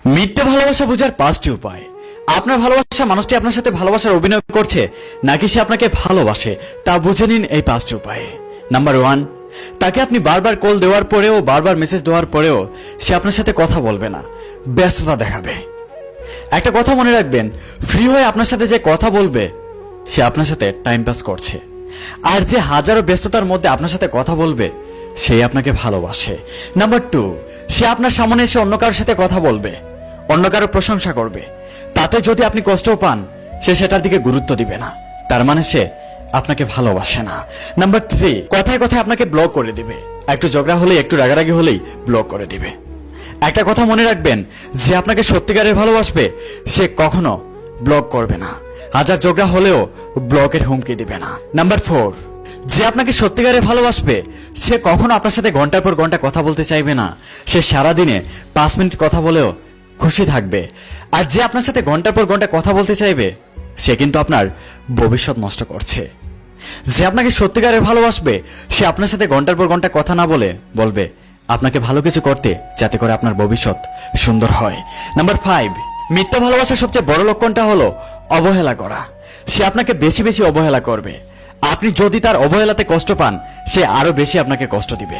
মিথ্যে ভালোবাসা বোঝার পাঁচটি উপায়। আপনার ভালোবাসা মানুষটি আপনার সাথে ভালোবাসার অভিনয় করছে নাকি সে আপনাকে ভালোবাসে তা বুঝে নিন এই পাঁচটি উপায়ে। নাম্বার 1, তাকে আপনি বারবার কল দেওয়ার পরেও বারবার মেসেজ দেওয়ার পরেও সে আপনার সাথে কথা বলবে না, ব্যস্ততা দেখাবে। একটা কথা মনে রাখবেন, ফ্রি হয়ে আপনার সাথে যে কথা বলবে সে আপনার সাথে টাইম পাস করছে, আর যে হাজারো ব্যস্ততার মধ্যে আপনার সাথে কথা বলবে সেই আপনাকে ভালোবাসে। নাম্বার 2, সে আপনার সামনে এসে অন্য কারোর সাথে কথা বলবে, অন্য কারো প্রশংসা করবে, তাতে যদি আপনি কষ্ট পান সে সেটার দিকে গুরুত্ব দিবে না, তার মানে সে আপনাকে ভালোবাসে না। নাম্বার 3, কথায় কথায় আপনাকে ব্লক করে দিবে, একটু ঝগড়া হলেই একটু রাগারাগি হলেই ব্লক করে দিবে। একটা কথা মনে রাখবেন, যে আপনাকে সত্যিকারের ভালোবাসবে সে কখনো ব্লক করবে না, হাজার ঝগড়া হলেও ব্লকের হুমকি দিবে না। নাম্বার 4, যে আপনাকে সত্যিকারের ভালোবাসবে সে কখনো আপনার সাথে ঘন্টার পর ঘন্টা কথা বলতে চাইবে না, সে সারাদিনে 5 মিনিট কথা বলেও খুশি থাকবে। আর যে আপনার সাথে ঘন্টার পর ঘন্টা কথা বলতে চাইবে সে কিন্তু আপনার ভবিষ্যৎ নষ্ট করছে। যে আপনাকে সত্যিকারের ভালোবাসবে সে আপনার সাথে ঘন্টার পর ঘন্টা কথা না বলবে আপনাকে ভালো কিছু করতে, যাতে করে আপনার ভবিষ্যৎ সুন্দর হয়। নাম্বার 5, মিথ্যা ভালোবাসার সবচেয়ে বড় লক্ষণটা হলো অবহেলা করা। সে আপনাকে বেশি বেশি অবহেলা করবে, আপনি যদি তার অবহেলাতে কষ্ট পান সে আরো বেশি আপনাকে কষ্ট দিবে।